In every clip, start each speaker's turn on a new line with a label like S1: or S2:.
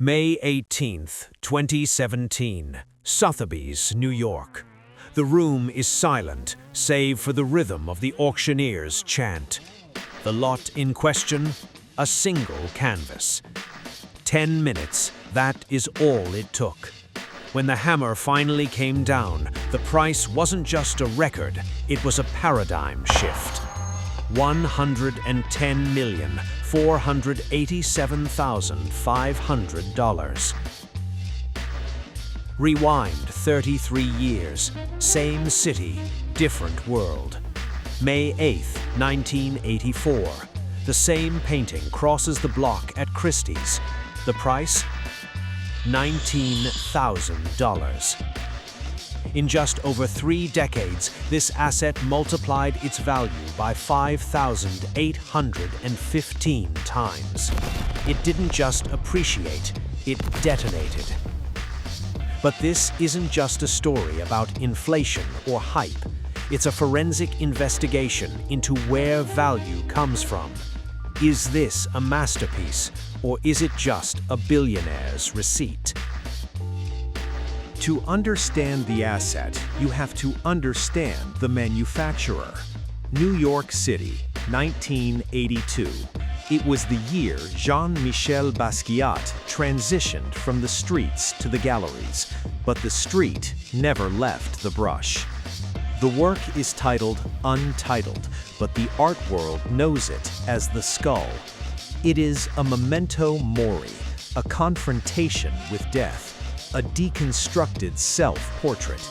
S1: May 18, 2017, Sotheby's, New York. The room is silent, save for the rhythm of the auctioneer's chant. The lot in question? A single canvas. 10 minutes, that is all it took. When the hammer finally came down, the price wasn't just a record, it was a paradigm shift. $110,487,500. Rewind 33 years, same city, different world. May 8th, 1984. The same painting crosses the block at Christie's. The price? $19,000. In just over 3 decades, this asset multiplied its value by 5,815 times. It didn't just appreciate, it detonated. But this isn't just a story about inflation or hype. It's a forensic investigation into where value comes from. Is this a masterpiece, or is it just a billionaire's receipt?
S2: To understand the asset, you have to understand the manufacturer. New York City, 1982. It was the year Jean-Michel Basquiat transitioned from the streets to the galleries, but the street never left the brush. The work is titled Untitled, but the art world knows it as The Skull. It is a memento mori, a confrontation with death. A deconstructed self-portrait.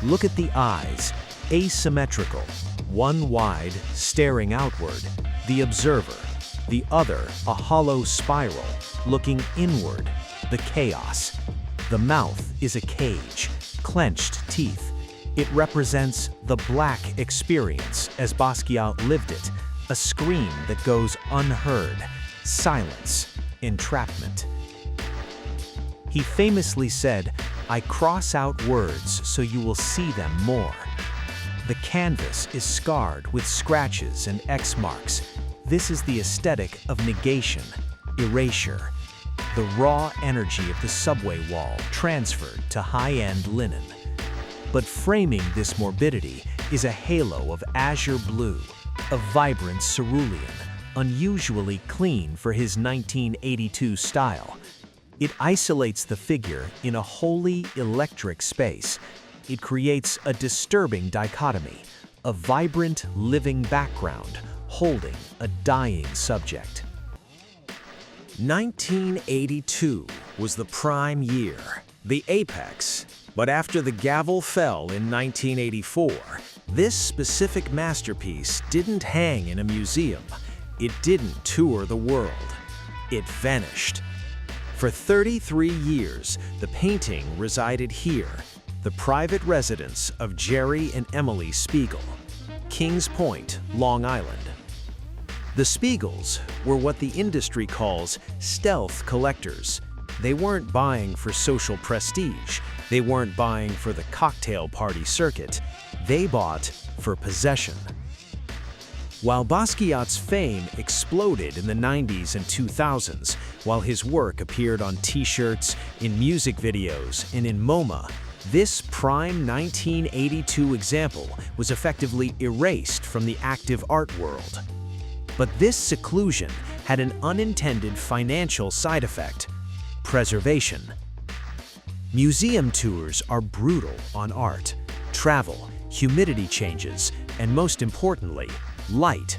S2: Look at the eyes, asymmetrical, one wide, staring outward, the observer, the other a hollow spiral, looking inward, the chaos. The mouth is a cage, clenched teeth. It represents the black experience as Basquiat lived it, a scream that goes unheard, silence, entrapment. He famously said, "I cross out words so you will see them more." The canvas is scarred with scratches and X marks. This is the aesthetic of negation, erasure. The raw energy of the subway wall transferred to high-end linen. But framing this morbidity is a halo of azure blue, a vibrant cerulean, unusually clean for his 1982 style. It isolates the figure in a wholly electric space. It creates a disturbing dichotomy, a vibrant, living background holding a dying subject. 1982 was the prime year, the apex. But after the gavel fell in 1984, this specific masterpiece didn't hang in a museum. It didn't tour the world. It vanished. For 33 years, the painting resided here, the private residence of Jerry and Emily Spiegel, Kings Point, Long Island. The Spiegels were what the industry calls stealth collectors. They weren't buying for social prestige. They weren't buying for the cocktail party circuit. They bought for possession. While Basquiat's fame exploded in the 90s and 2000s, while his work appeared on t-shirts, in music videos, and in MoMA, this prime 1982 example was effectively erased from the active art world. But this seclusion had an unintended financial side effect: preservation. Museum tours are brutal on art, travel, humidity changes, and most importantly, light.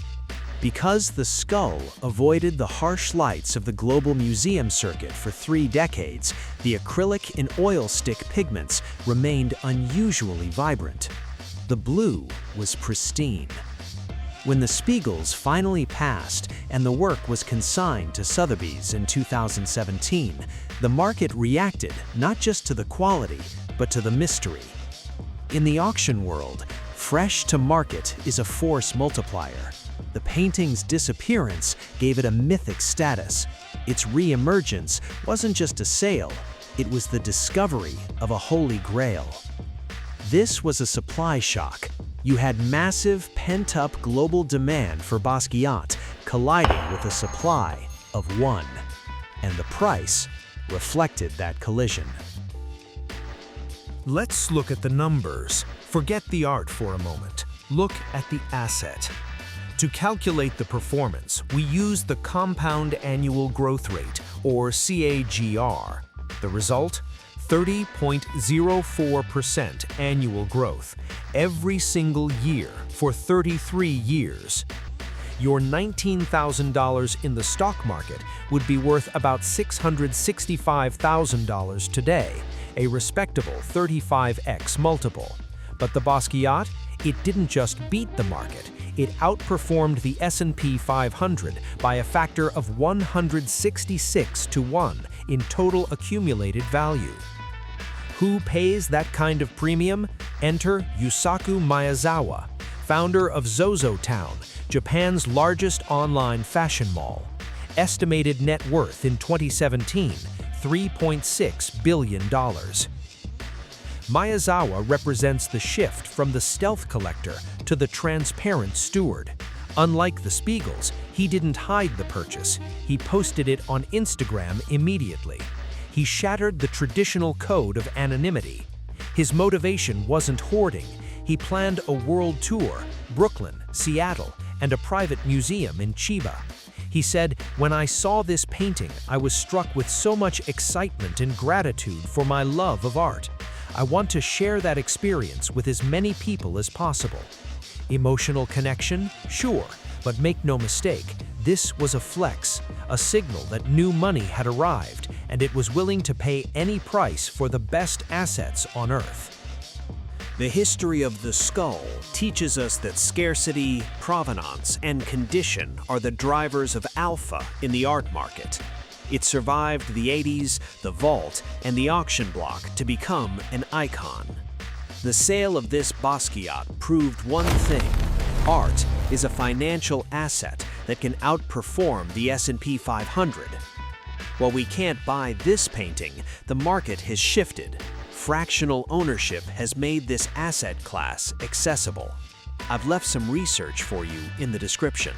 S2: Because the skull avoided the harsh lights of the global museum circuit for 3 decades, the acrylic and oil stick pigments remained unusually vibrant. The blue was pristine. When the Spiegels finally passed and the work was consigned to Sotheby's in 2017, the market reacted not just to the quality, but to the mystery. In the auction world, fresh to market is a force multiplier. The painting's disappearance gave it a mythic status. Its re-emergence wasn't just a sale, it was the discovery of a holy grail. This was a supply shock. You had massive, pent-up global demand for Basquiat colliding with a supply of one. And the price?
S1: reflected that collision.
S2: Let's look at the numbers. Forget the art for a moment. Look at the asset. To calculate the performance, we use the compound annual growth rate, or CAGR. The result? 30.04% annual growth every single year for 33 years. Your $19,000 in the stock market would be worth about $665,000 today, a respectable 35x multiple. But the Basquiat, it didn't just beat the market, it outperformed the S&P 500 by a factor of 166 to 1 in total accumulated value. Who pays that kind of premium? Enter Yusaku Maezawa, founder of ZoZoTown, Japan's largest online fashion mall. Estimated net worth in 2017, $3.6 billion. Maezawa represents the shift from the stealth collector to the transparent steward. Unlike the Spiegels, he didn't hide the purchase. He posted it on Instagram immediately. He shattered the traditional code of anonymity. His motivation wasn't hoarding. He planned a world tour, Brooklyn, Seattle, and a private museum in Chiba. He said, "When I saw this painting, I was struck with so much excitement and gratitude for my love of art. I want to share that experience with as many people as possible." Emotional connection? Sure, but make no mistake, this was a flex, a signal that new money had arrived, and it was willing to pay any price for the best assets on Earth.
S1: The history of the skull teaches us that scarcity, provenance, and condition are the drivers of alpha in the art market. It survived the 80s, the vault, and the auction block to become an icon. The sale of this Basquiat proved one thing: art is a financial asset that can outperform the S&P 500. While we can't buy this painting, the market has shifted. Fractional ownership has made this asset class accessible. I've left some research for you in the description.